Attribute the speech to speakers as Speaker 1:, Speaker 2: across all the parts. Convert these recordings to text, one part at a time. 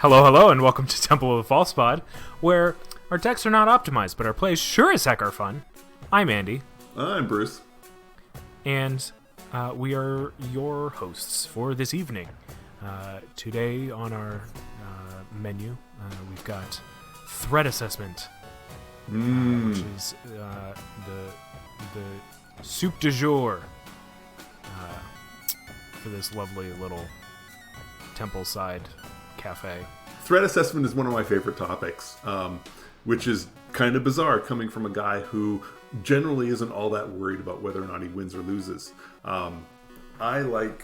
Speaker 1: Hello, hello, and welcome to Temple of the False Pod, where our decks are not optimized, but our plays sure as heck are fun. I'm Andy.
Speaker 2: I'm Bruce.
Speaker 1: And we are your hosts for this evening. Today on our menu, we've got Threat Assessment, which is the soup du jour for this lovely little temple side cafe.
Speaker 2: Threat assessment is one of my favorite topics, which is kind of bizarre coming from a guy who generally isn't all that worried about whether or not he wins or loses. I like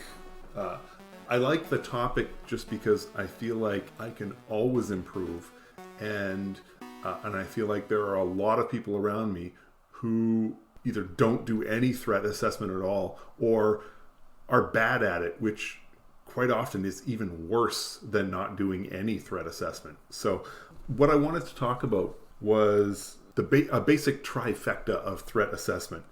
Speaker 2: the topic just because I feel like I can always improve, and I feel like there are a lot of people around me who either don't do any threat assessment at all or are bad at it, which quite often is even worse than not doing any threat assessment. So what I wanted to talk about was a basic trifecta of threat assessment.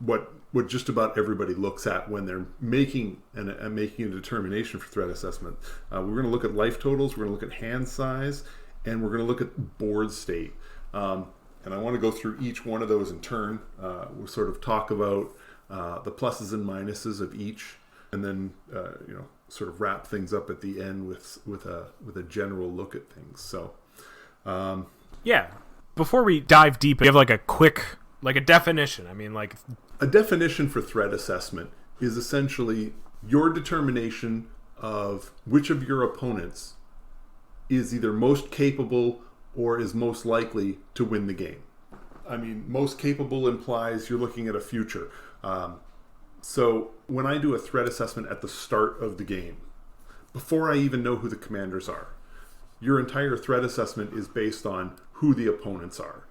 Speaker 2: What just about everybody looks at when they're making a determination for threat assessment. We're going to look at life totals, we're going to look at hand size, and we're going to look at board state. And I want to go through each one of those in turn. We'll sort of talk about the pluses and minuses of each, and then sort of wrap things up at the end with a general look at things. So
Speaker 1: before we dive deep, we have like a quick definition. I mean, like,
Speaker 2: a definition for threat assessment is essentially your determination of which of your opponents is either most capable or is most likely to win the game. I mean, most capable implies you're looking at a future. So when I do a threat assessment at the start of the game, before I even know who the commanders are, your entire threat assessment is based on who the opponents are.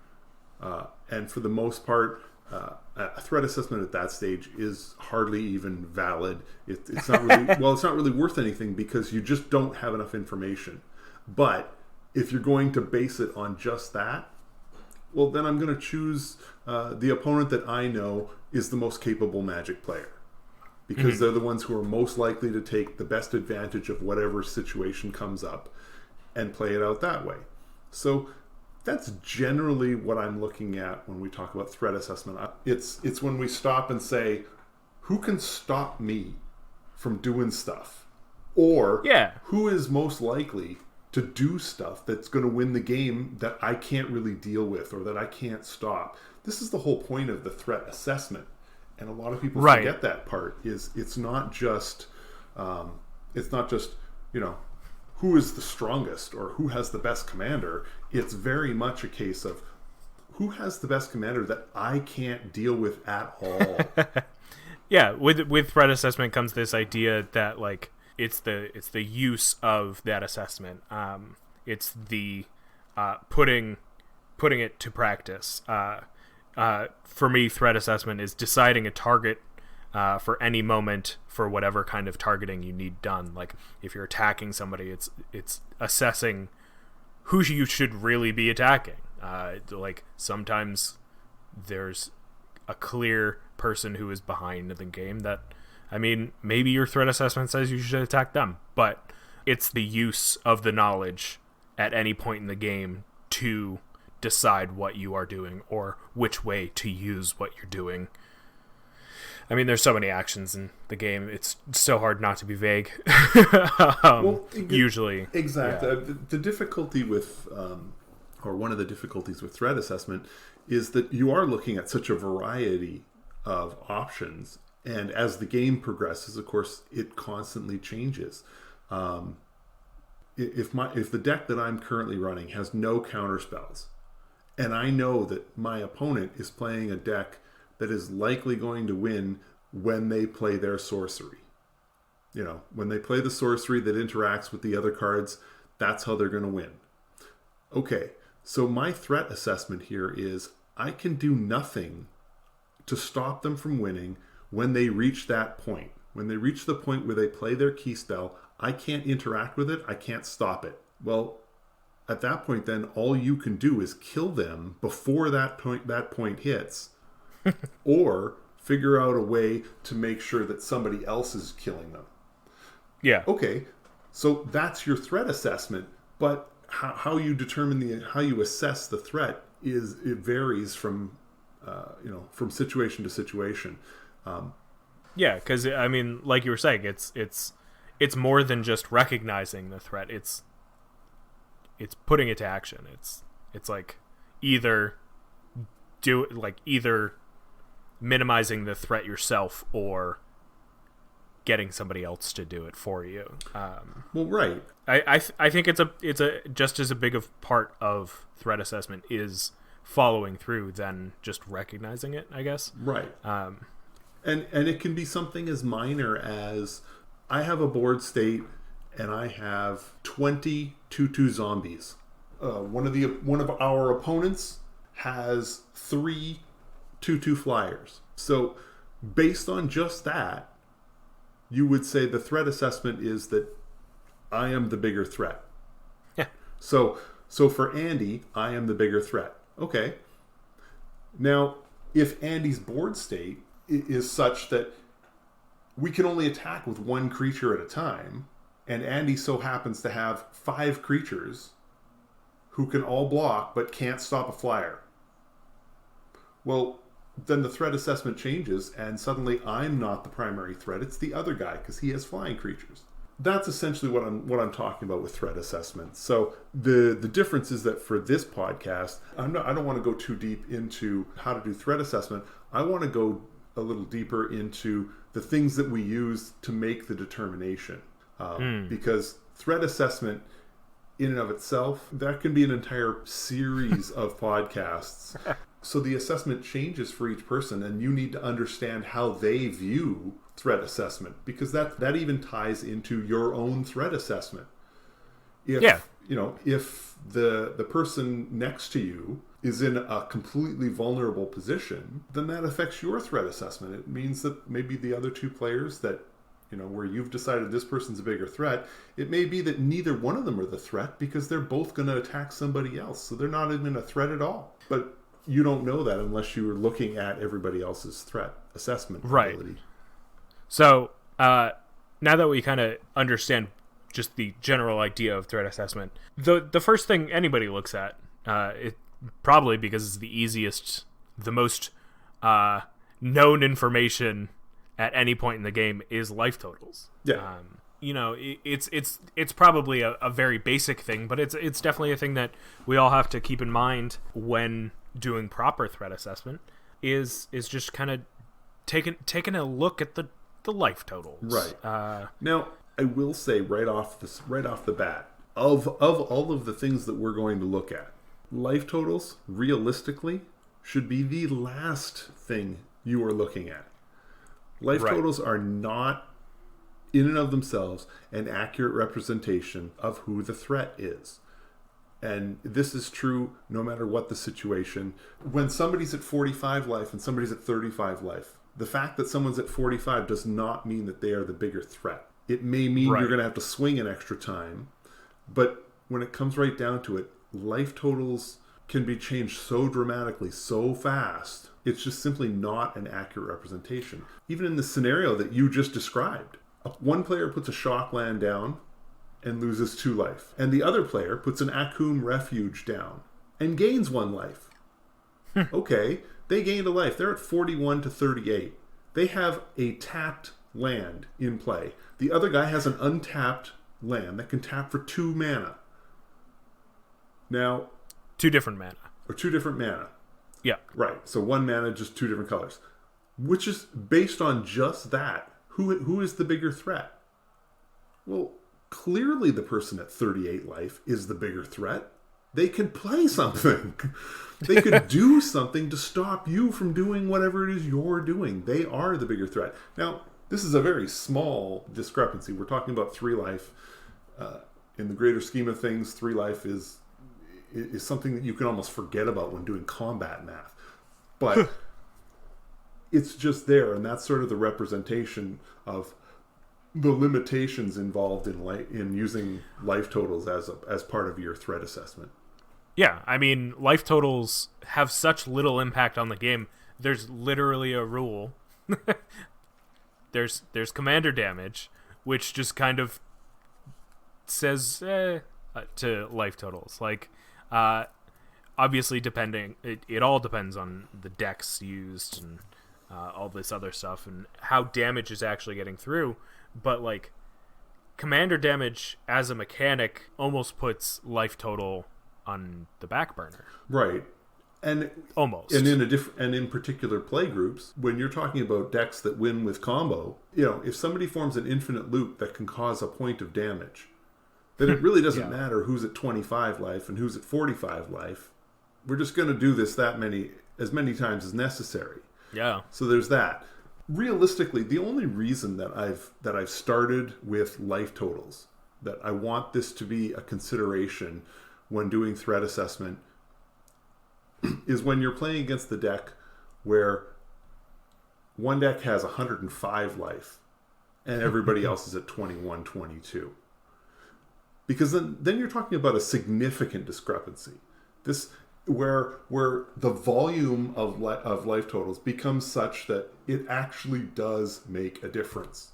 Speaker 2: And for the most part, a threat assessment at that stage is hardly even valid. It's not really, it's not really worth anything because you just don't have enough information. But if you're going to base it on just that, well, then I'm going to choose the opponent that I know is the most capable Magic player, because they're the ones who are most likely to take the best advantage of whatever situation comes up and play it out that way. So that's generally what I'm looking at when we talk about threat assessment. It's when we stop and say, who can stop me from doing stuff? Or who is most likely to do stuff that's going to win the game that I can't really deal with or that I can't stop. This is the whole point of the threat assessment, and a lot of people forget that part. Is it's not just who is the strongest or who has the best commander. It's very much a case of who has the best commander that I can't deal with at all.
Speaker 1: With threat assessment comes this idea that, like, it's the use of that assessment. It's the putting it to practice. For me, threat assessment is deciding a target for any moment for whatever kind of targeting you need done. Like, if you're attacking somebody, it's assessing who you should really be attacking. Like, sometimes there's a clear person who is behind the game that, I mean, maybe your threat assessment says you should attack them, but it's the use of the knowledge at any point in the game to decide what you are doing or which way to use what you're doing. I mean, there's so many actions in the game. It's so hard not to be vague. Usually.
Speaker 2: Exactly. Yeah. The difficulty with, or one of the difficulties with threat assessment is that you are looking at such a variety of options. And as the game progresses, of course, it constantly changes. If the deck that I'm currently running has no counter spells, and I know that my opponent is playing a deck that is likely going to win when they play their sorcery. When they play the sorcery that interacts with the other cards, that's how they're going to win. Okay, so my threat assessment here is I can do nothing to stop them from winning when they reach that point. When they reach the point where they play their key spell, I can't interact with it, I can't stop it. Well, at that point then, all you can do is kill them before that point hits, or figure out a way to make sure that somebody else is killing them.
Speaker 1: Yeah.
Speaker 2: Okay, So that's your threat assessment. But how you determine how you assess the threat it varies from from situation to situation.
Speaker 1: Yeah, because I mean, like you were saying, it's more than just recognizing the threat. It's putting it to action. It's like either minimizing the threat yourself or getting somebody else to do it for you.
Speaker 2: Well, right.
Speaker 1: I think it's a just as a big of part of threat assessment is following through than just recognizing it, I guess.
Speaker 2: Right. And it can be something as minor as I have a board state and I have 20 2/2 zombies. One of our opponents has 3 2/2 flyers. So based on just that, you would say the threat assessment is that I am the bigger threat.
Speaker 1: Yeah.
Speaker 2: So for Andy, I am the bigger threat. Okay. Now, if Andy's board state is such that we can only attack with 1 creature at a time, and Andy so happens to have 5 creatures who can all block but can't stop a flyer, well, then the threat assessment changes, and suddenly I'm not the primary threat. It's the other guy because he has flying creatures. That's essentially what I'm talking about with threat assessment. So the difference is that for this podcast, I don't want to go too deep into how to do threat assessment. I want to go a little deeper into the things that we use to make the determination, because threat assessment in and of itself, that can be an entire series of podcasts. So the assessment changes for each person, and you need to understand how they view threat assessment, because that even ties into your own threat assessment. If the person next to you is in a completely vulnerable position, then that affects your threat assessment. It means that maybe the other 2 players that, where you've decided this person's a bigger threat, it may be that neither one of them are the threat because they're both going to attack somebody else. So they're not even a threat at all. But you don't know that unless you are looking at everybody else's threat assessment ability.
Speaker 1: Right. So now that we kind of understand just the general idea of threat assessment, the first thing anybody looks at, it probably because it's the easiest, the most known information at any point in the game, is life totals.
Speaker 2: Yeah.
Speaker 1: It's probably a very basic thing, but it's definitely a thing that we all have to keep in mind when doing proper threat assessment. Is just kind of taking a look at the life totals.
Speaker 2: Right. Now, I will say right off the bat, of all of the things that we're going to look at, life totals realistically should be the last thing you are looking at. Life totals are not in and of themselves an accurate representation of who the threat is. And this is true no matter what the situation. When somebody's at 45 life and somebody's at 35 life, the fact that someone's at 45 does not mean that they are the bigger threat. It may mean you're going to have to swing an extra time, but when it comes right down to it, life totals can be changed so dramatically, so fast. It's just simply not an accurate representation. Even in the scenario that you just described, one player puts a shock land down and loses 2 life, and the other player puts an Akum Refuge down and gains 1 life. Okay, they gained a life. They're at 41 to 38. They have a tapped land in play. The other guy has an untapped land that can tap for 2 mana. Now,
Speaker 1: 2 different mana.
Speaker 2: Or 2 different mana.
Speaker 1: Yeah.
Speaker 2: Right. So 1 mana, just 2 different colors. Which is based on just that. Who is the bigger threat? Well, clearly the person at 38 life is the bigger threat. They could play something. They could do something to stop you from doing whatever it is you're doing. They are the bigger threat. Now, this is a very small discrepancy. We're talking about 3 life. In the greater scheme of things, 3 life is something that you can almost forget about when doing combat math. But it's just there, and that's sort of the representation of the limitations involved in using life totals as part of your threat assessment.
Speaker 1: Yeah, I mean, life totals have such little impact on the game. There's literally a rule. There's commander damage, which just kind of says to life totals. Like, obviously, it all depends on the decks used and all this other stuff and how damage is actually getting through. But like, commander damage as a mechanic almost puts life total on the back burner.
Speaker 2: Right. And
Speaker 1: almost.
Speaker 2: And in particular play groups, when you're talking about decks that win with combo, if somebody forms an infinite loop that can cause a point of damage, then it really doesn't matter who's at 25 life and who's at 45 life. We're just going to do this as many times as necessary.
Speaker 1: Yeah.
Speaker 2: So there's that. Realistically, the only reason that I've started with life totals, that I want this to be a consideration when doing threat assessment, is when you're playing against the deck where one deck has 105 life and everybody else is at 21, 22. Because then you're talking about a significant discrepancy. This where the volume of life totals becomes such that it actually does make a difference.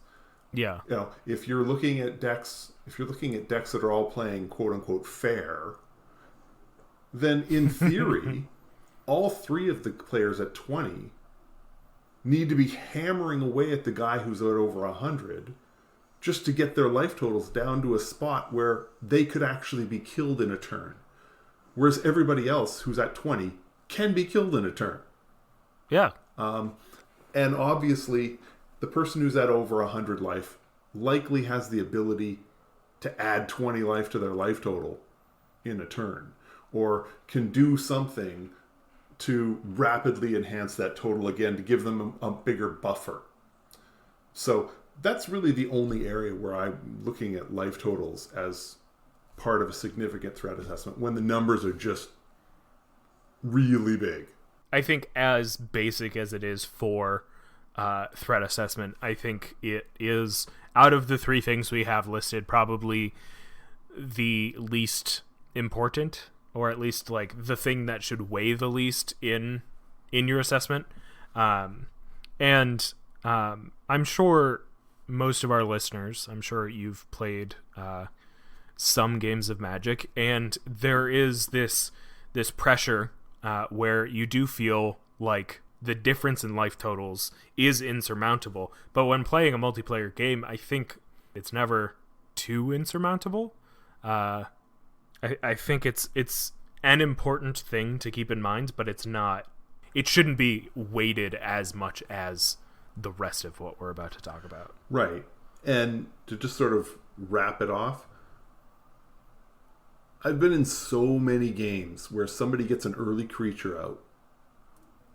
Speaker 1: Yeah.
Speaker 2: If you're looking at decks that are all playing quote unquote fair, then in theory, all three of the players at 20 need to be hammering away at the guy who's at over 100 just to get their life totals down to a spot where they could actually be killed in a turn. Whereas everybody else who's at 20 can be killed in a turn.
Speaker 1: Yeah.
Speaker 2: And obviously, the person who's at over 100 life likely has the ability to add 20 life to their life total in a turn, or can do something to rapidly enhance that total again to give them a bigger buffer. So that's really the only area where I'm looking at life totals as part of a significant threat assessment, when the numbers are just really big.
Speaker 1: I think as basic as it is for threat assessment, I think it is, out of the three things we have listed, probably the least important, or at least like the thing that should weigh the least in your assessment. And I'm sure most of our listeners, I'm sure you've played some games of Magic, and there is this pressure where you do feel like the difference in life totals is insurmountable. But when playing a multiplayer game, I think it's never too insurmountable. I think it's an important thing to keep in mind, but it shouldn't be weighted as much as the rest of what we're about to talk about.
Speaker 2: Right. And to just sort of wrap it off, I've been in so many games where somebody gets an early creature out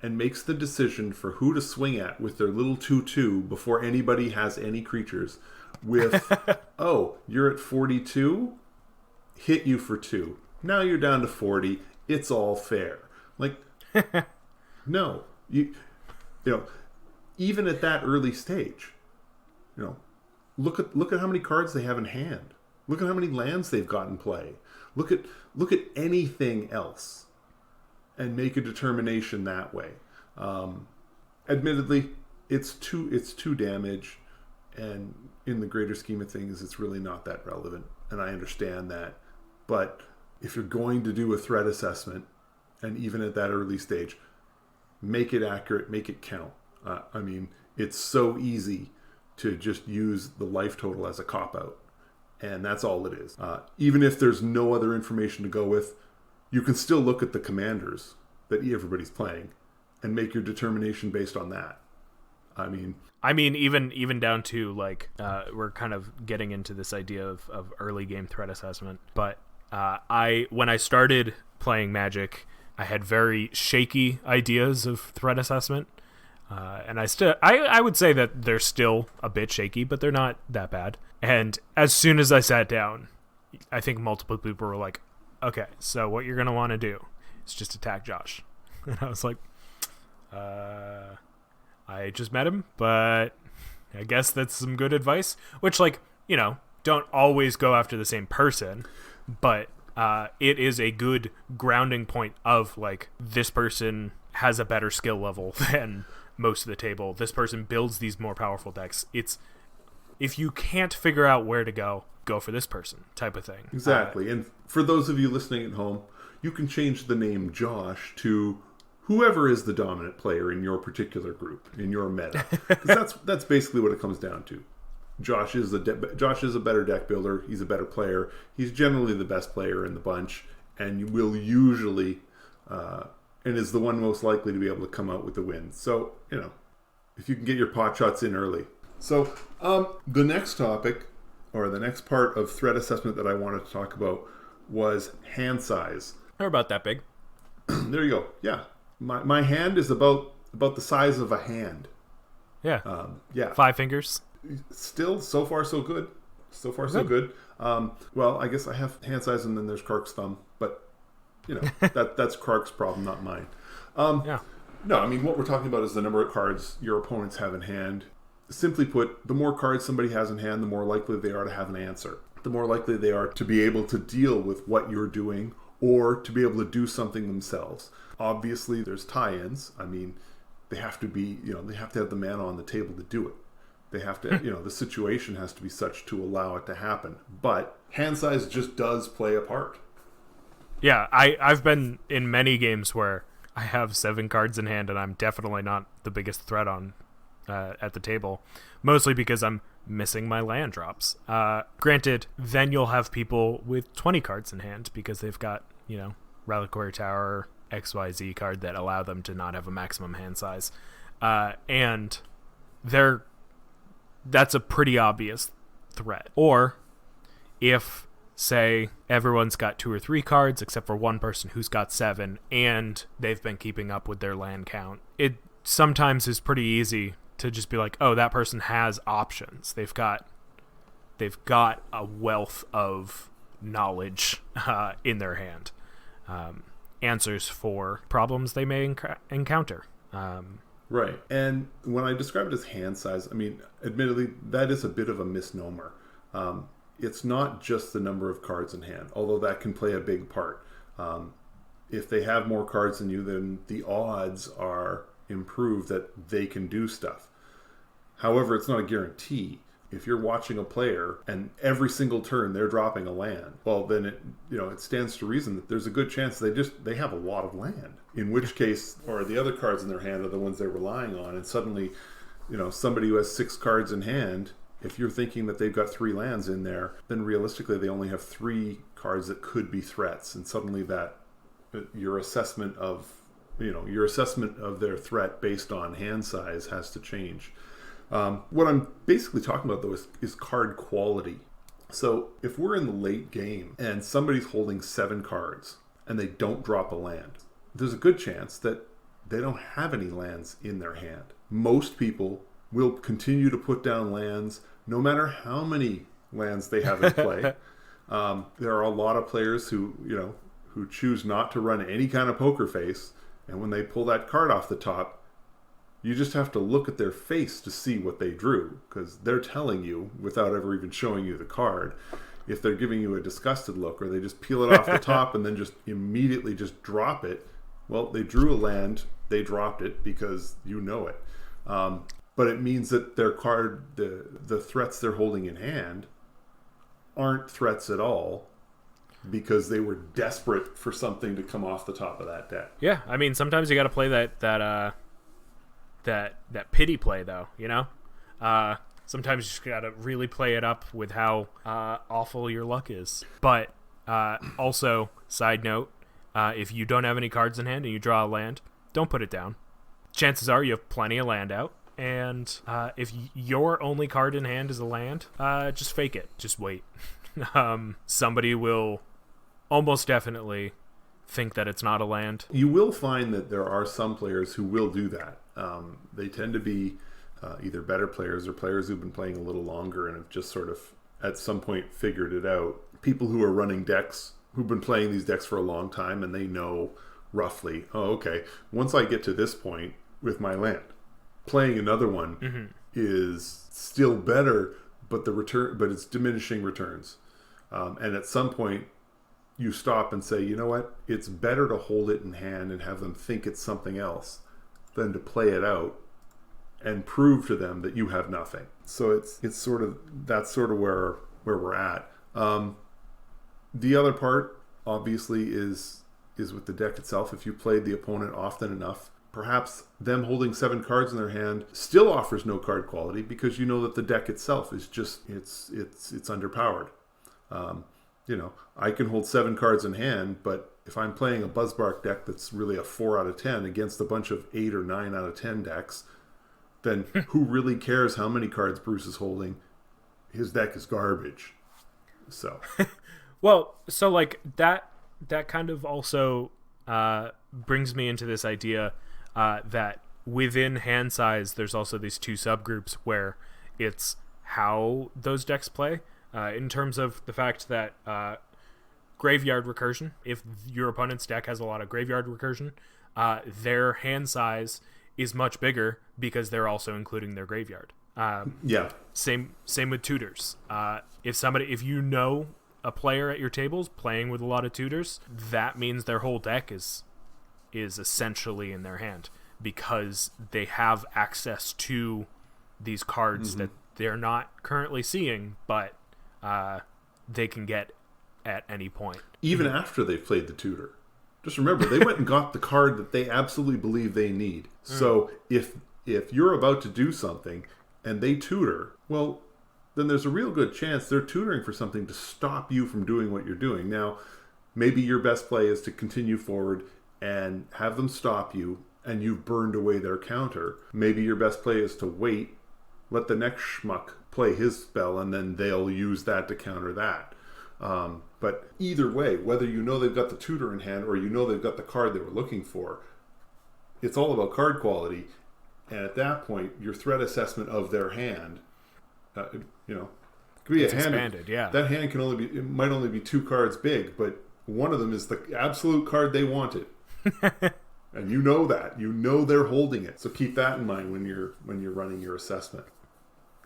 Speaker 2: and makes the decision for who to swing at with their little 2/2 before anybody has any creatures with, oh, you're at 42? Hit you for 2. Now you're down to 40. It's all fair. Like, no. You know, even at that early stage, look at how many cards they have in hand. Look at how many lands they've got in play. Look at anything else and make a determination that way. Admittedly, it's two damage, and in the greater scheme of things, it's really not that relevant, and I understand that. But if you're going to do a threat assessment, and even at that early stage, make it accurate, make it count. I mean, it's so easy to just use the life total as a cop-out. And that's all it is. Even if there's no other information to go with, you can still look at the commanders that everybody's playing and make your determination based on that. I mean, even down to like, we're kind of getting into this idea of early game threat assessment. But when I started playing Magic, I had very shaky ideas of threat assessment. And I would say that they're still a bit shaky, but they're not that bad. And as soon as I sat down, I think multiple people were like, okay, so what you're going to want to do is just attack Josh. And I was like, I just met him, but I guess that's some good advice. Which, like, don't always go after the same person, but it is a good grounding point of, like, this person has a better skill level than most of the table. This person builds these more powerful decks. It's
Speaker 1: if you can't figure out where to go for this person type of thing.
Speaker 2: Exactly. And for those of you listening at home, you can change the name Josh to whoever is the dominant player in your particular group, in your meta. Because that's basically what it comes down to. Josh is a better deck builder. He's a better player. He's generally the best player in the bunch, and will usually, and is the one most likely to be able to come out with the win. So, if you can get your pot shots in early. So, the next topic, or the next part of threat assessment that I wanted to talk about was hand size.
Speaker 1: They're about that big.
Speaker 2: There you go. Yeah. My hand is about the size of a hand.
Speaker 1: Yeah.
Speaker 2: Yeah.
Speaker 1: 5 fingers.
Speaker 2: Still, so far so good. So far so good. Well, I guess I have hand size, and then there's Kark's thumb, but that's Kark's problem, not mine.
Speaker 1: Yeah.
Speaker 2: No, I mean, what we're talking about is the number of cards your opponents have in hand. Simply put, the more cards somebody has in hand, the more likely they are to have an answer. The more likely they are to be able to deal with what you're doing, or to be able to do something themselves. Obviously, there's tie-ins. I mean, they have to be, they have to have the mana on the table to do it. They have to, the situation has to be such to allow it to happen. But hand size just does play a part.
Speaker 1: Yeah, I've been in many games where I have 7 cards in hand, and I'm definitely not the biggest threat on at the table, mostly because I'm missing my land drops. Granted, then you'll have people with 20 cards in hand because they've got, Reliquary Tower, XYZ card that allow them to not have a maximum hand size. And that's a pretty obvious threat. Or if, say, everyone's got 2 or 3 cards except for one person who's got 7, and they've been keeping up with their land count, it sometimes is pretty easy to just be like, oh, that person has options. They've got a wealth of knowledge in their hand. Answers for problems they may encounter.
Speaker 2: Right. And when I describe it as hand size, I mean, admittedly, that is a bit of a misnomer. It's not just the number of cards in hand, although that can play a big part. If they have more cards than you, then the odds are improved that they can do stuff. However, it's not a guarantee. If you're watching a player and every single turn they're dropping a land, well, then it stands to reason that there's a good chance they have a lot of land. In which case, or the other cards in their hand are the ones they're relying on, and suddenly, somebody who has 6 cards in hand, if you're thinking that they've got 3 lands in there, then realistically they only have 3 cards that could be threats, and suddenly that your assessment of their threat based on hand size has to change. What I'm basically talking about, though, is card quality. So if we're in the late game and somebody's holding 7 cards and they don't drop a land, there's a good chance that they don't have any lands in their hand. Most people will continue to put down lands no matter how many lands they have in play. There are a lot of players who choose not to run any kind of poker face, and when they pull that card off the top, you just have to look at their face to see what they drew, because they're telling you without ever even showing you the card. If they're giving you a disgusted look, or they just peel it off the top and then just immediately just drop it, well, they drew a land, they dropped it because you know it. But it means that their card, the threats they're holding in hand, aren't threats at all, because they were desperate for something to come off the top of that deck.
Speaker 1: Yeah, I mean, sometimes you got to play that pity play, though. Sometimes you just got to really play it up with how awful your luck is. But also, side note, if you don't have any cards in hand and you draw a land, don't put it down. Chances are you have plenty of land out. And if your only card in hand is a land, just fake it. Just wait. Somebody will almost definitely think that it's not a land.
Speaker 2: You will find that there are some players who will do that. They tend to be either better players or players who've been playing a little longer and have just sort of at some point figured it out. People who are running decks, who've been playing these decks for a long time, and they know roughly, oh, okay, once I get to this point with my land, playing another one is still better, but it's diminishing returns. And at some point, you stop and say, you know what? It's better to hold it in hand and have them think it's something else than to play it out and prove to them that you have nothing. So it's sort of, that's sort of where we're at. The other part, obviously, is with the deck itself. If you played the opponent often enough, perhaps them holding 7 cards in their hand still offers no card quality, because you know that the deck itself is just, it's underpowered. I can hold 7 cards in hand, but if I'm playing a Buzzbark deck that's really a 4 out of 10 against a bunch of 8 or 9 out of 10 decks, then who really cares how many cards Bruce is holding? His deck is garbage. So,
Speaker 1: well, so like that kind of also brings me into this idea that within hand size, there's also these 2 subgroups where it's how those decks play, in terms of the fact that graveyard recursion, if your opponent's deck has a lot of graveyard recursion, their hand size is much bigger because they're also including their graveyard. Same with tutors. If you know a player at your tables playing with a lot of tutors, that means their whole deck is essentially in their hand, because they have access to these cards that they're not currently seeing, but they can get at any point.
Speaker 2: Even after they've played the tutor. Just remember, they went and got the card that they absolutely believe they need. So if you're about to do something and they tutor, well, then there's a real good chance they're tutoring for something to stop you from doing what you're doing. Now, maybe your best play is to continue forward and have them stop you, and you've burned away their counter. Maybe your best play is to wait, let the next schmuck play his spell, and then they'll use that to counter that. But either way, whether you know they've got the tutor in hand or you know they've got the card they were looking for, it's all about card quality. And at that point, your threat assessment of their hand, could be
Speaker 1: it's
Speaker 2: a hand
Speaker 1: expanded. Yeah,
Speaker 2: that hand it might only be 2 cards big, but one of them is the absolute card they wanted. And you know that. You know they're holding it. So keep that in mind when you're running your assessment.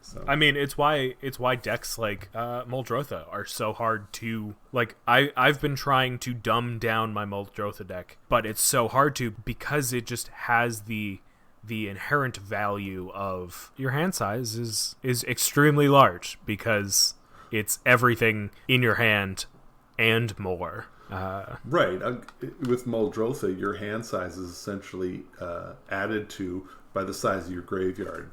Speaker 2: So.
Speaker 1: I mean, it's why decks like Muldrotha are so hard to, like, I've been trying to dumb down my Muldrotha deck, but it's so hard to, because it just has the inherent value of your hand size is extremely large, because it's everything in your hand and more.
Speaker 2: Right. With Muldrotha, your hand size is essentially added to by the size of your graveyard.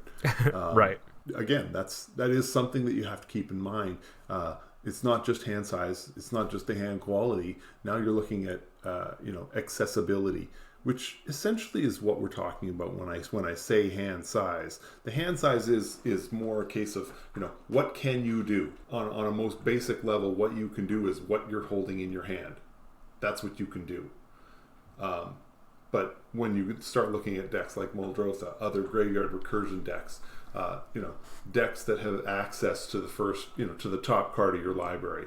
Speaker 1: Right.
Speaker 2: Again, that is something that you have to keep in mind. It's not just hand size. It's not just the hand quality. Now you're looking at accessibility, which essentially is what we're talking about when I say hand size. The hand size is more a case of what can you do on a most basic level. What you can do is what you're holding in your hand. That's what you can do. But when you start looking at decks like Muldrotha, other graveyard recursion decks, decks that have access to the first, to the top card of your library,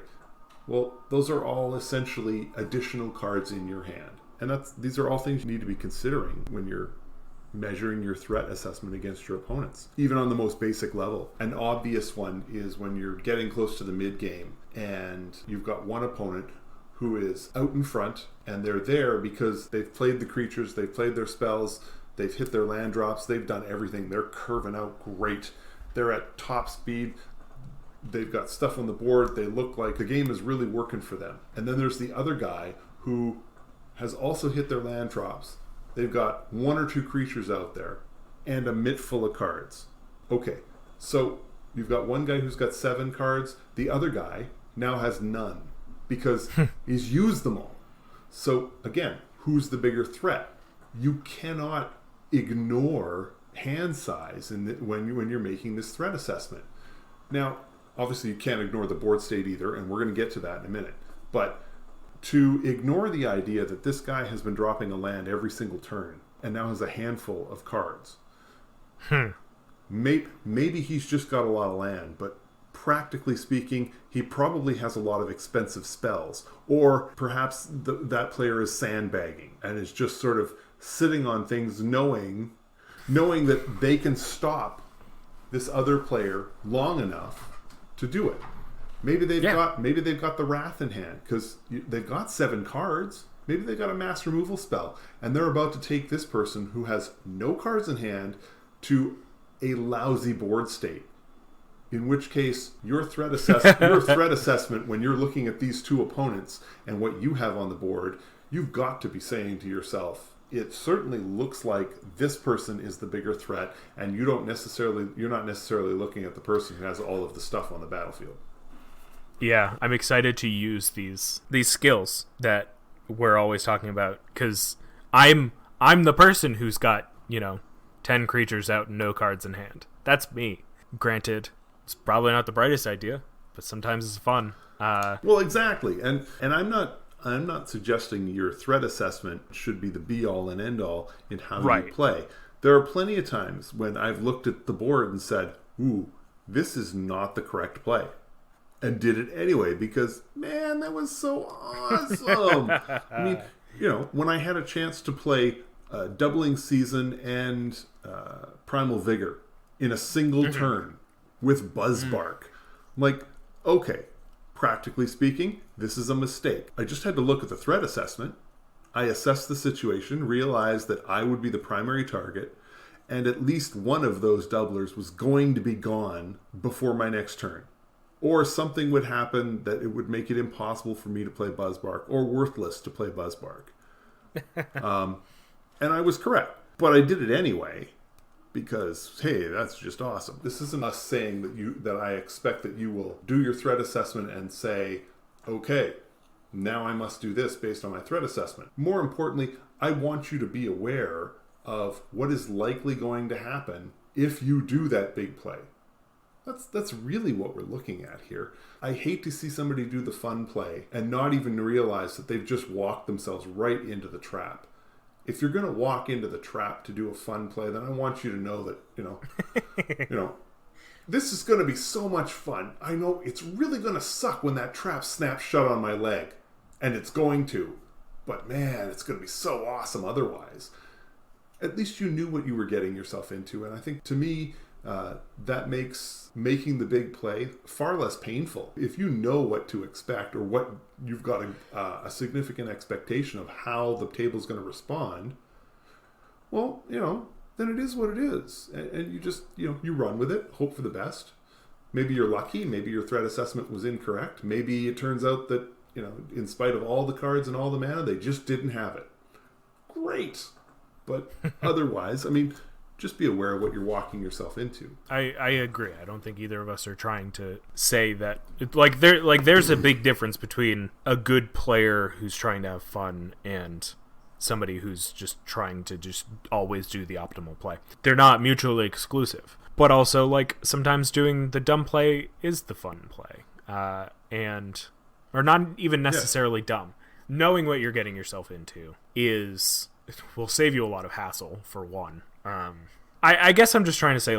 Speaker 2: well, those are all essentially additional cards in your hand. And these are all things you need to be considering when you're measuring your threat assessment against your opponents, even on the most basic level. An obvious one is when you're getting close to the mid game and you've got one opponent who is out in front, and they're there because they've played the creatures, they've played their spells, they've hit their land drops, they've done everything, they're curving out great, they're at top speed, they've got stuff on the board, they look like the game is really working for them. And then there's the other guy who has also hit their land drops, they've got 1 or 2 creatures out there, and a mitt full of cards. Okay, so you've got one guy who's got 7 cards, the other guy now has none, because he's used them all. So again, who's the bigger threat? You cannot ignore hand size when you're making this threat assessment. Now, obviously you can't ignore the board state either, and we're going to get to that in a minute. But to ignore the idea that this guy has been dropping a land every single turn and now has a handful of cards. Maybe he's just got a lot of land, but practically speaking, he probably has a lot of expensive spells. Or perhaps that player is sandbagging and is just sort of sitting on things, knowing that they can stop this other player long enough to do it. Maybe they've got the Wrath in hand because they've got 7 cards. Maybe they got a mass removal spell, and they're about to take this person who has no cards in hand to a lousy board state. In which case, your threat assessment when you're looking at these two opponents and what you have on the board, you've got to be saying to yourself, it certainly looks like this person is the bigger threat, and you're not necessarily looking at the person who has all of the stuff on the battlefield.
Speaker 1: Yeah, I'm excited to use these skills that we're always talking about, because I'm the person who's got 10 creatures out and no cards in hand. That's me. Granted, it's probably not the brightest idea, but sometimes it's fun.
Speaker 2: Well, exactly, and I'm not suggesting your threat assessment should be the be-all and end-all in how you play. There are plenty of times when I've looked at the board and said, ooh, this is not the correct play. And did it anyway because, man, that was so awesome. I mean, when I had a chance to play Doubling Season and Primal Vigor in a single turn with Buzzbark, I'm like, okay, practically speaking, this is a mistake. I just had to look at the threat assessment. I assessed the situation, realized that I would be the primary target, and at least one of those doublers was going to be gone before my next turn. Or something would happen that it would make it impossible for me to play Buzzbark, or worthless to play Buzzbark. And I was correct. But I did it anyway, because, hey, that's just awesome. This isn't us saying that I expect that you will do your threat assessment and say, okay, now I must do this based on my threat assessment. More importantly, I want you to be aware of what is likely going to happen if you do that big play. That's really what we're looking at here. I hate to see somebody do the fun play and not even realize that they've just walked themselves right into the trap. If you're going to walk into the trap to do a fun play, then I want you to know that, this is going to be so much fun. I know it's really going to suck when that trap snaps shut on my leg. And it's going to. But man, it's going to be so awesome otherwise. At least you knew what you were getting yourself into. And I think, to me, that makes making the big play far less painful. If you know what to expect, or what you've got a significant expectation of how the table's going to respond, well, then it is what it is. And you just, you run with it, hope for the best. Maybe you're lucky, maybe your threat assessment was incorrect. Maybe it turns out that, in spite of all the cards and all the mana, they just didn't have it. Great. But otherwise, just be aware of what you're walking yourself into.
Speaker 1: I agree. I don't think either of us are trying to say that. There's a big difference between a good player who's trying to have fun and somebody who's just trying to just always do the optimal play. They're not mutually exclusive. But also, sometimes doing the dumb play is the fun play. Or not even necessarily dumb. Knowing what you're getting yourself into will save you a lot of hassle, for one. I guess I'm just trying to say,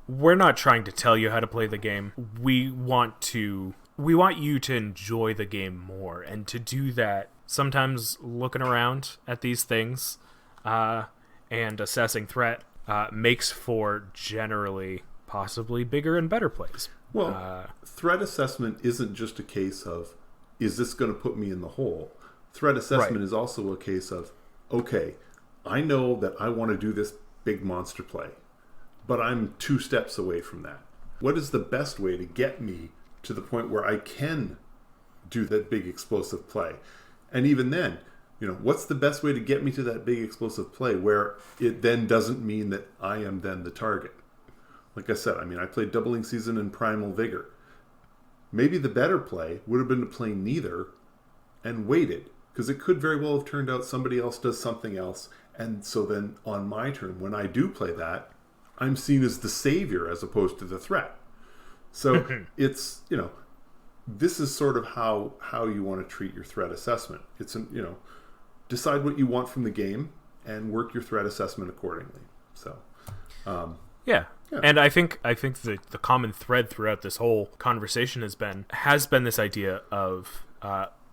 Speaker 1: we're not trying to tell you how to play the game. We want you to enjoy the game more, and to do that, sometimes looking around at these things and assessing threat makes for generally possibly bigger and better plays.
Speaker 2: Well, threat assessment isn't just a case of, is this going to put me in the hole? Threat assessment is also a case of, okay, I know that I want to do this big monster play, but I'm 2 steps away from that. What is the best way to get me to the point where I can do that big explosive play? And even then, what's the best way to get me to that big explosive play where it then doesn't mean that I am then the target? Like I said, I played Doubling Season and Primal Vigor. Maybe the better play would have been to play neither and waited, because it could very well have turned out somebody else does something else. And so then on my turn, when I do play that, I'm seen as the savior as opposed to the threat. So it's, this is sort of how you want to treat your threat assessment. It's, decide what you want from the game and work your threat assessment accordingly. So,
Speaker 1: yeah. And I think the common thread throughout this whole conversation has been this idea of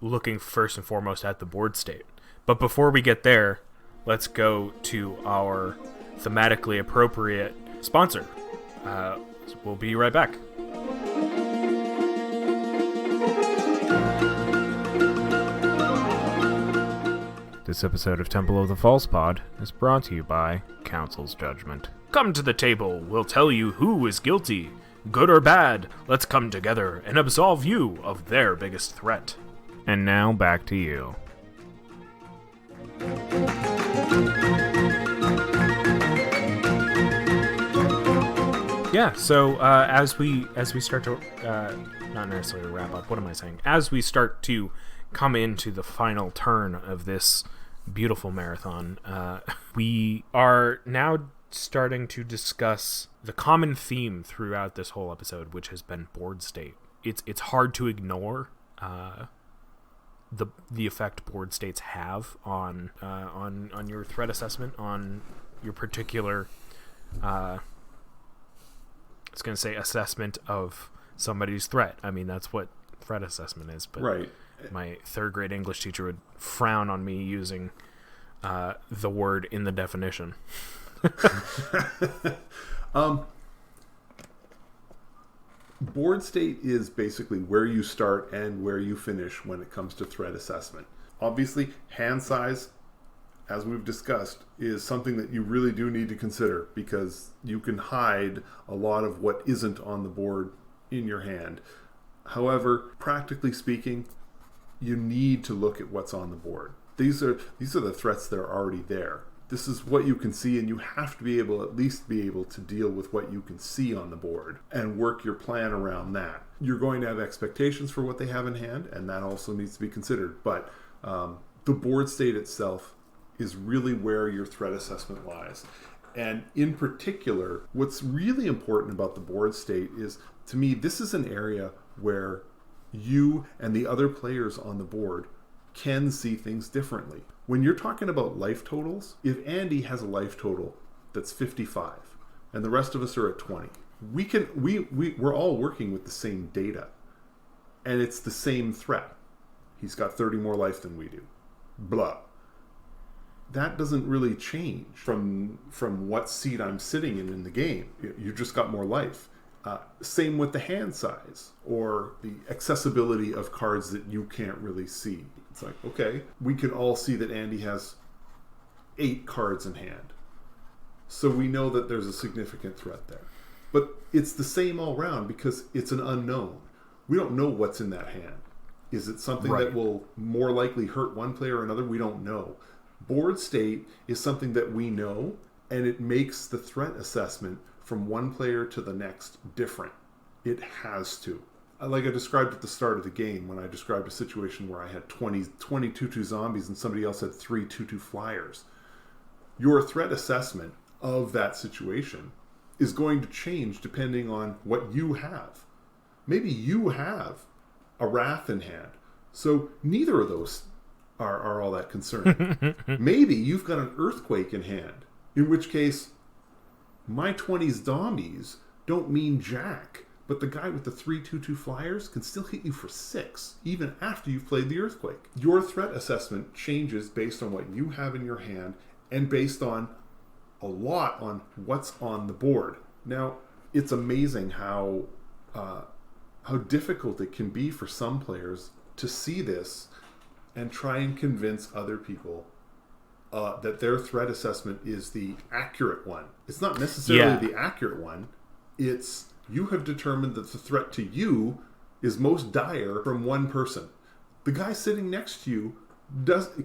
Speaker 1: looking first and foremost at the board state. But before we get there, let's go to our thematically appropriate sponsor. We'll be right back. This episode of Temple of the False Pod is brought to you by Council's Judgment. Come to the table, we'll tell you who is guilty. Good or bad, let's come together and absolve you of their biggest threat. And now back to you. Yeah, so as we start to not necessarily wrap up, what am I saying? As we start to come into the final turn of this beautiful marathon, we are now starting to discuss the common theme throughout this whole episode, which has been board state. It's hard to ignore the effect board states have on your threat assessment, on your particular I was going to say assessment of somebody's threat. I mean, that's what threat assessment is, but
Speaker 2: right.
Speaker 1: My third grade English teacher would frown on me using the word in the definition.
Speaker 2: Board state is basically where you start and where you finish when it comes to threat assessment. Obviously, hand size, as we've discussed, is something that you really do need to consider, because you can hide a lot of what isn't on the board in your hand. However, practically speaking, you need to look at what's on the board. These are the threats that are already there. This is what you can see, and you have to be able, at least be able to deal with what you can see on the board and work your plan around that. You're going to have expectations for what they have in hand, and that also needs to be considered. But the board state itself is really where your threat assessment lies. And in particular, what's really important about the board state is, to me, this is an area where you and the other players on the board can see things differently. When you're talking about life totals, if Andy has a life total that's 55 and the rest of us are at 20, we're all working with the same data, and it's the same threat. He's got 30 more life than we do. Blah. That doesn't really change from what seat I'm sitting in the game. You just got more life. Same with the hand size or the accessibility of cards that you can't really see. It's like, okay, we can all see that Andy has 8 cards in hand. So we know that there's a significant threat there. But it's the same all around because it's an unknown. We don't know what's in that hand. Is it something that will more likely hurt one player or another? We don't know. Board state is something that we know, and it makes the threat assessment from one player to the next different. It has to. Like I described at the start of the game, when I described a situation where I had 20 2/2 zombies and somebody else had 3 2/2 flyers. Your threat assessment of that situation is going to change depending on what you have. Maybe you have a wrath in hand, so neither of those are all that concerning. Maybe you've got an earthquake in hand, in which case my 20 zombies don't mean jack, but the guy with the 3 2/2 flyers can still hit you for 6, even after you've played the earthquake. Your threat assessment changes based on what you have in your hand and based on a lot on what's on the board. Now, it's amazing how difficult it can be for some players to see this and try and convince other people that their threat assessment is the accurate one. It's not necessarily the accurate one. It's you have determined that the threat to you is most dire from one person. The guy sitting next to you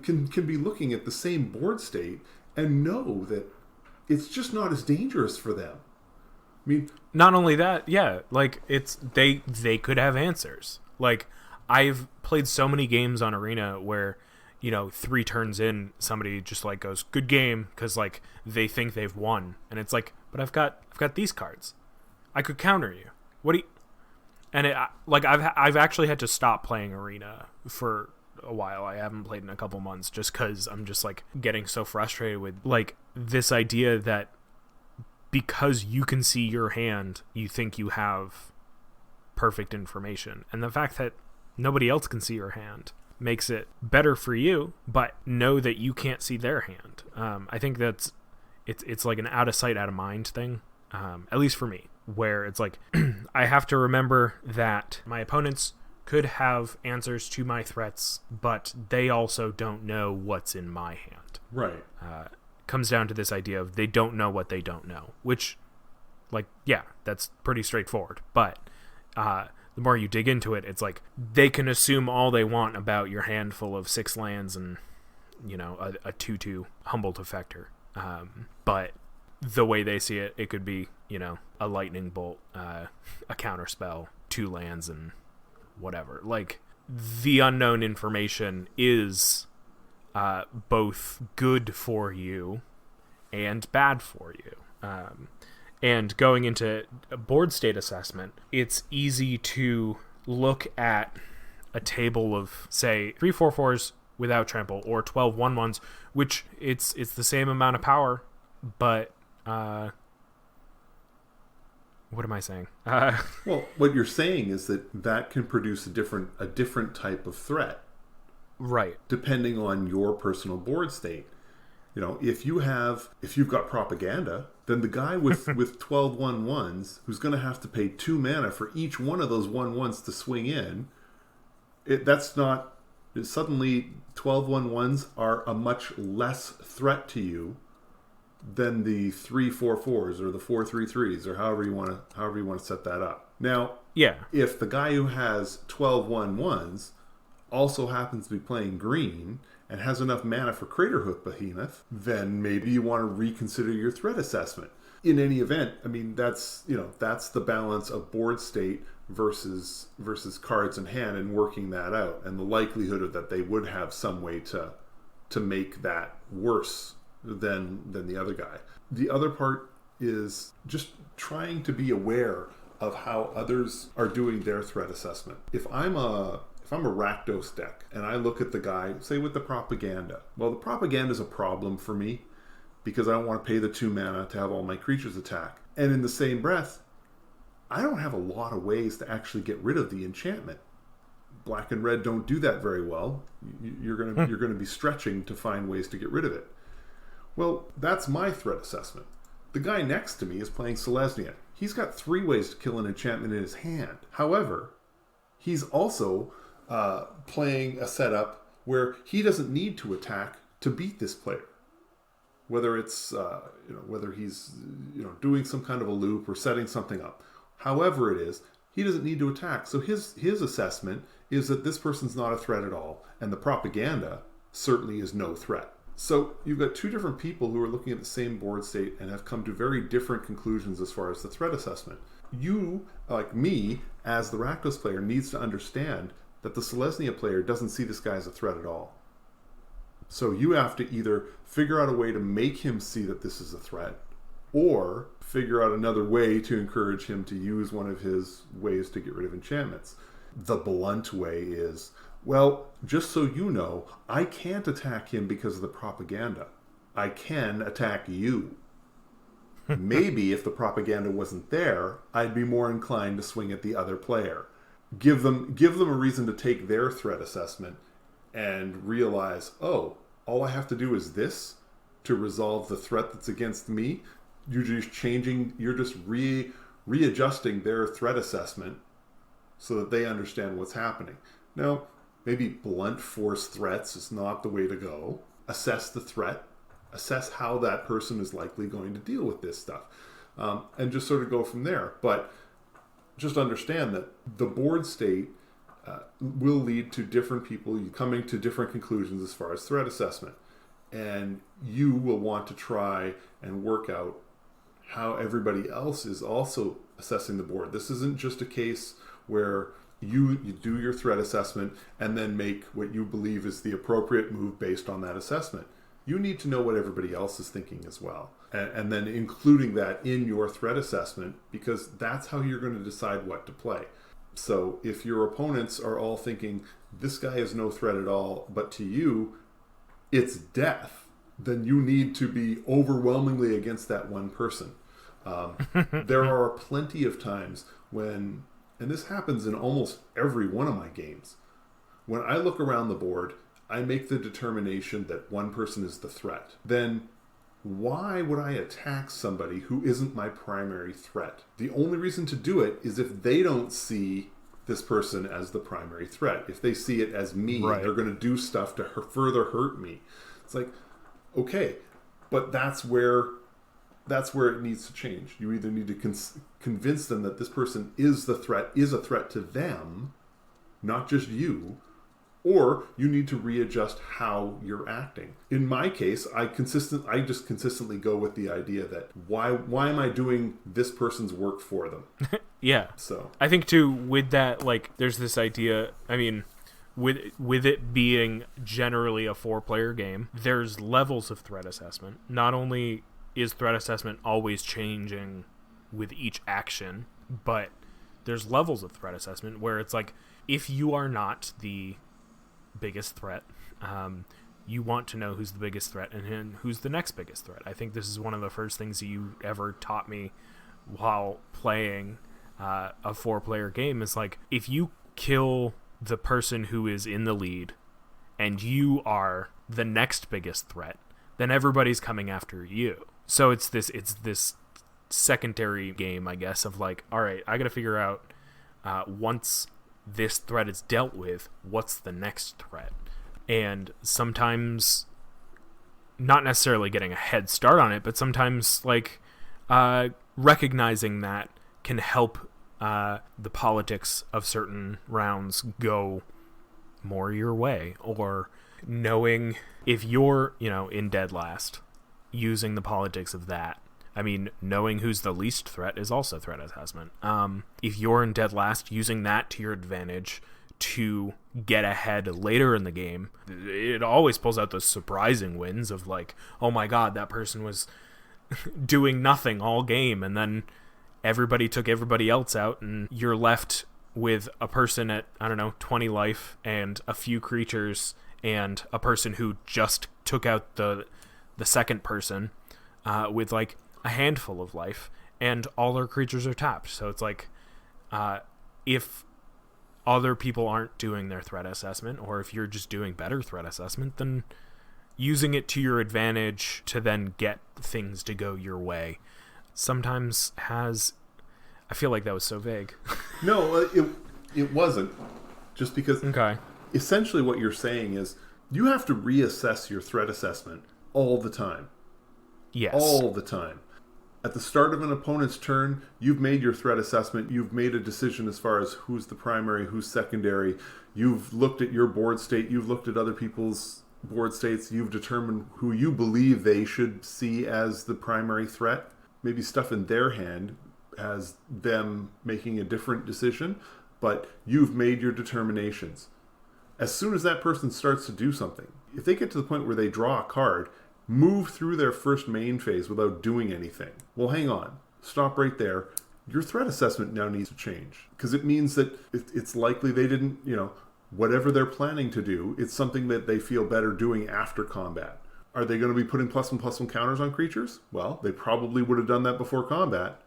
Speaker 2: can be looking at the same board state and know that it's just not as dangerous for them. I mean,
Speaker 1: not only that, like it's they could have answers. Like I've played so many games on Arena where 3 turns in, somebody just like goes, "Good game," because like they think they've won, and it's like, but I've got these cards, I could counter you. What do you? And I've actually had to stop playing Arena for a while. I haven't played in a couple months just because I'm just like getting so frustrated with like this idea that because you can see your hand, you think you have perfect information, and the fact that nobody else can see your hand makes it better for you, but know that you can't see their hand. I think that's it's like an out of sight, out of mind thing, at least for me, where it's like I have to remember that my opponents could have answers to my threats, but they also don't know what's in my hand.
Speaker 2: Right.
Speaker 1: comes down to this idea of they don't know what they don't know, which, like, yeah, that's pretty straightforward. But the more you dig into it, it's like they can assume all they want about your handful of 6 lands and, you know, a 2/2 Humbled Effector. But the way they see it, it could be, you know, a lightning bolt, a counterspell, 2 lands, and whatever. Like, the unknown information is both good for you and bad for you. And going into a board state assessment, it's easy to look at a table of, say, 3/4/4s without trample, or 12 1/1s, which it's the same amount of power, but what am I saying?
Speaker 2: Well, what you're saying is that can produce a different type of threat,
Speaker 1: right?
Speaker 2: Depending on your personal board state. You know, if you've got propaganda, then the guy with 12 1/1s who's going to have to pay 2 mana for each one of those 1/1s to swing in, suddenly 12 1/1s are a much less threat to you than the 3/4/4s or the 4/3/3s, or however you want to set that up. Now,
Speaker 1: yeah,
Speaker 2: if the guy who has 12 1/1s also happens to be playing green and has enough mana for Craterhoof Behemoth, then maybe you want to reconsider your threat assessment. In any event, I mean, that's the balance of board state versus cards in hand, and working that out, and the likelihood of that they would have some way to make that worse than the other guy. The other part is just trying to be aware of how others are doing their threat assessment. If I'm a Rakdos deck and I look at the guy, say, with the propaganda, well, the propaganda is a problem for me because I don't want to pay the 2 mana to have all my creatures attack. And in the same breath, I don't have a lot of ways to actually get rid of the enchantment. Black and red don't do that very well. You're gonna be stretching to find ways to get rid of it. Well, that's my threat assessment. The guy next to me is playing Selesnya. He's got 3 ways to kill an enchantment in his hand. However, he's also playing a setup where he doesn't need to attack to beat this player. Whether it's whether he's doing some kind of a loop or setting something up. However it is, he doesn't need to attack. So his assessment is that this person's not a threat at all, and the propaganda certainly is no threat. So you've got 2 different people who are looking at the same board state and have come to very different conclusions as far as the threat assessment. You, like me, as the Rakdos player, needs to understand that the Selesnya player doesn't see this guy as a threat at all. So you have to either figure out a way to make him see that this is a threat, or figure out another way to encourage him to use one of his ways to get rid of enchantments. The blunt way is, well, just so you know, I can't attack him because of the propaganda. I can attack you. Maybe if the propaganda wasn't there, I'd be more inclined to swing at the other player. Give them a reason to take their threat assessment and realize, oh, all I have to do is this to resolve the threat that's against me. You're just readjusting their threat assessment so that they understand what's happening. Now, maybe blunt force threats is not the way to go. Assess the threat. Assess how that person is likely going to deal with this stuff. And just sort of go from there. But just understand that the board state will lead to different people coming to different conclusions as far as threat assessment. And you will want to try and work out how everybody else is also assessing the board. This isn't just a case where you do your threat assessment and then make what you believe is the appropriate move based on that assessment. You need to know what everybody else is thinking as well. And then including that in your threat assessment, because that's how you're going to decide what to play. So if your opponents are all thinking, this guy is no threat at all, but to you, it's death, then you need to be overwhelmingly against that one person. There are plenty of times when, and this happens in almost every one of my games, when I look around the board, I make the determination that one person is the threat. Then why would I attack somebody who isn't my primary threat? The only reason to do it is if they don't see this person as the primary threat. If they see it as me, right, they're going to do stuff to further hurt me. It's like, okay, But that's where it needs to change. You either need to convince them that this person is a threat to them, not just you, or you need to readjust how you're acting. In my case, I just consistently go with the idea that why am I doing this person's work for them?
Speaker 1: Yeah.
Speaker 2: So
Speaker 1: I think too, with that, like, there's this idea, I mean, with it being generally a 4-player game, there's levels of threat assessment. Not only is threat assessment always changing with each action, but there's levels of threat assessment where it's like, if you are not the biggest threat, you want to know who's the biggest threat and who's the next biggest threat. I think this is one of the first things that you ever taught me while playing a 4-player game, is like, if you kill the person who is in the lead and you are the next biggest threat, then everybody's coming after you. So it's this secondary game, I guess, of like, all right, I gotta figure out once this threat is dealt with, what's the next threat? And sometimes not necessarily getting a head start on it, but sometimes like recognizing that can help the politics of certain rounds go more your way, or knowing if you're, in dead last, using the politics of that. I mean, knowing who's the least threat is also threat assessment. If you're in dead last, using that to your advantage to get ahead later in the game, it always pulls out those surprising wins of like, oh my god, that person was doing nothing all game, and then everybody took everybody else out, and you're left with a person at, 20 life and a few creatures and a person who just took out the second person with like a handful of life, and all their creatures are tapped. So it's like, if other people aren't doing their threat assessment, or if you're just doing better threat assessment, then using it to your advantage to then get things to go your way sometimes has... I feel like that was so vague.
Speaker 2: No, it wasn't. Just because essentially what you're saying is you have to reassess your threat assessment all the time.
Speaker 1: Yes.
Speaker 2: All the time. At the start of an opponent's turn, you've made your threat assessment. You've made a decision as far as who's the primary, who's secondary. You've looked at your board state. You've looked at other people's board states. You've determined who you believe they should see as the primary threat. Maybe stuff in their hand has them making a different decision, but you've made your determinations. As soon as that person starts to do something, if they get to the point where they draw a card, move through their first main phase without doing anything. Well, hang on. Stop right there. Your threat assessment now needs to change, because it means that it's likely they didn't, whatever they're planning to do, it's something that they feel better doing after combat. Are they going to be putting +1/+1 counters on creatures? Well, they probably would have done that before combat.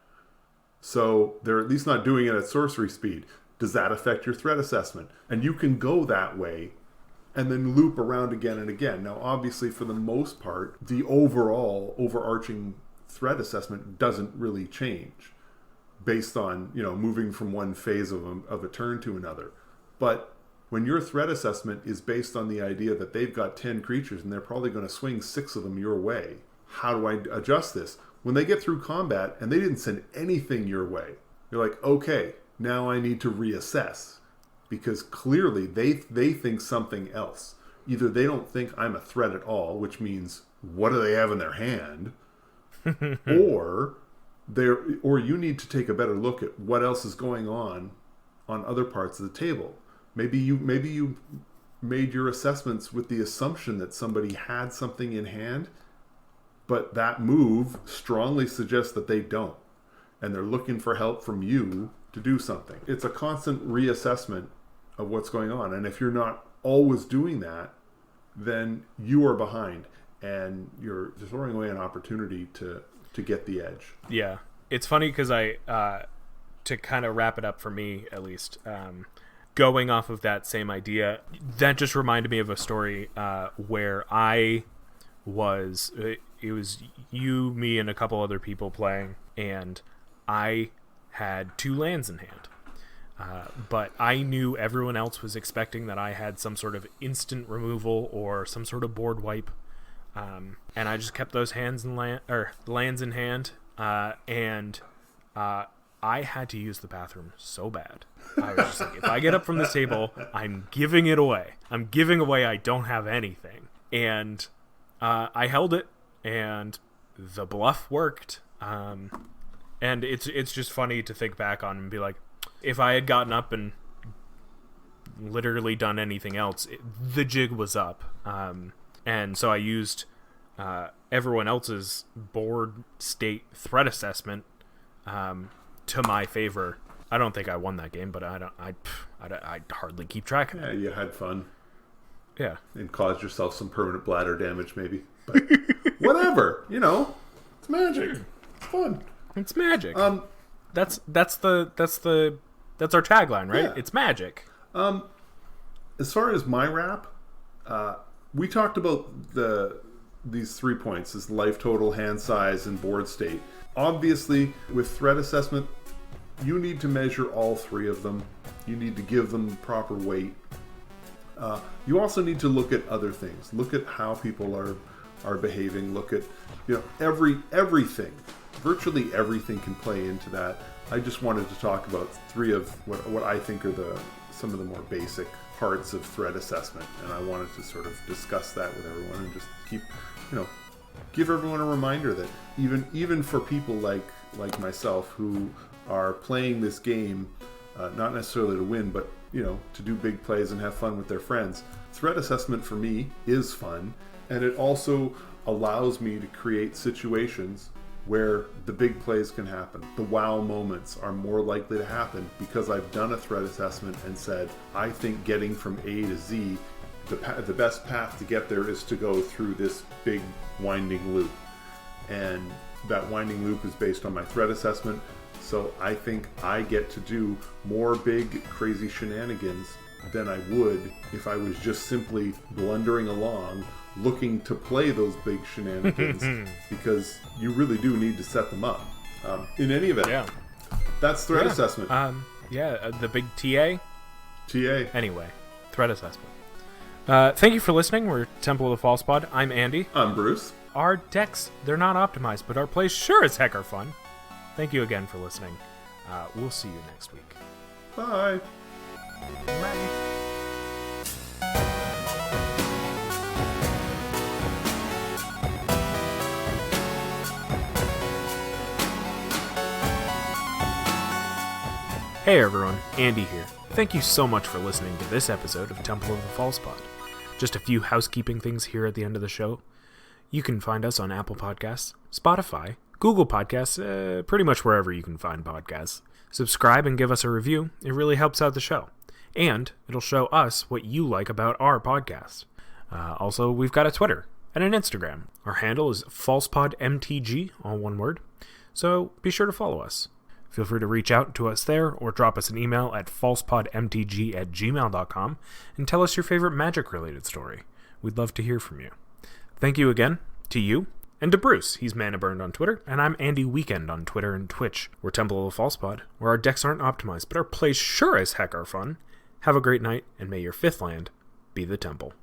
Speaker 2: So they're at least not doing it at sorcery speed. Does that affect your threat assessment? And you can go that way and then loop around again and again. Now, obviously, for the most part, the overall overarching threat assessment doesn't really change based on, moving from one phase of a turn to another. But when your threat assessment is based on the idea that they've got 10 creatures and they're probably going to swing 6 of them your way, how do I adjust this? When they get through combat and they didn't send anything your way, you're like, okay, now I need to reassess. Because clearly they think something else. Either they don't think I'm a threat at all, which means what do they have in their hand? or you need to take a better look at what else is going on other parts of the table. Maybe you made your assessments with the assumption that somebody had something in hand, but that move strongly suggests that they don't, and they're looking for help from you to do something. It's a constant reassessment of what's going on, and if you're not always doing that, then you are behind, and you're throwing away an opportunity to get the edge.
Speaker 1: Yeah, it's funny because to kind of wrap it up for me at least, going off of that same idea, that just reminded me of a story where it was you, me, and a couple other people playing, and I had 2 lands in hand. But I knew everyone else was expecting that I had some sort of instant removal or some sort of board wipe And I just kept those lands in hand, and I had to use the bathroom so bad. I was just like, if I get up from this table, I'm giving it away. I'm giving away I don't have anything. And I held it, and the bluff worked. And it's just funny to think back on and be like, if I had gotten up and literally done anything else, the jig was up. And so I used everyone else's board state threat assessment to my favor. I don't think I won that game, but I hardly keep track of it.
Speaker 2: Yeah, you had fun.
Speaker 1: Yeah.
Speaker 2: And caused yourself some permanent bladder damage, maybe. But whatever, it's magic. It's fun.
Speaker 1: It's magic. That's our tagline, right?
Speaker 2: Yeah.
Speaker 1: It's magic.
Speaker 2: As far as my rap, we talked about these 3 points: is life total, hand size, and board state. Obviously, with threat assessment, you need to measure all 3 of them. You need to give them proper weight. You also need to look at other things. Look at how people are behaving. Look at everything. Virtually everything can play into that. I just wanted to talk about 3 of what I think are some of the more basic parts of threat assessment, and I wanted to sort of discuss that with everyone and just give everyone a reminder that even for people like myself who are playing this game, not necessarily to win, but to do big plays and have fun with their friends, threat assessment for me is fun, and it also allows me to create situations where the big plays can happen. The wow moments are more likely to happen because I've done a threat assessment and said, I think getting from A to Z, the best path to get there is to go through this big winding loop. And that winding loop is based on my threat assessment. So I think I get to do more big, crazy shenanigans than I would if I was just simply blundering along looking to play those big shenanigans because you really do need to set them up. In any event, that's threat assessment.
Speaker 1: The big TA. Anyway, threat assessment. Thank you for listening. We're Temple of the False Pod. I'm Andy.
Speaker 2: I'm Bruce.
Speaker 1: Our decks, they're not optimized, but our plays sure as heck are fun. Thank you again for listening. We'll see you next week.
Speaker 2: Bye.
Speaker 1: Bye. Hey everyone, Andy here. Thank you so much for listening to this episode of Temple of the False Pod. Just a few housekeeping things here at the end of the show. You can find us on Apple Podcasts, Spotify, Google Podcasts, pretty much wherever you can find podcasts. Subscribe and give us a review. It really helps out the show. And it'll show us what you like about our podcast. Also, we've got a Twitter and an Instagram. Our handle is FalsePodMTG, all one word. So be sure to follow us. Feel free to reach out to us there or drop us an email at falsepodmtg@gmail.com and tell us your favorite magic-related story. We'd love to hear from you. Thank you again to you and to Bruce. He's Mana Burned on Twitter, and I'm Andy Weekend on Twitter and Twitch. We're Temple of the False Pod, where our decks aren't optimized, but our plays sure as heck are fun. Have a great night, and may your 5th land be the Temple.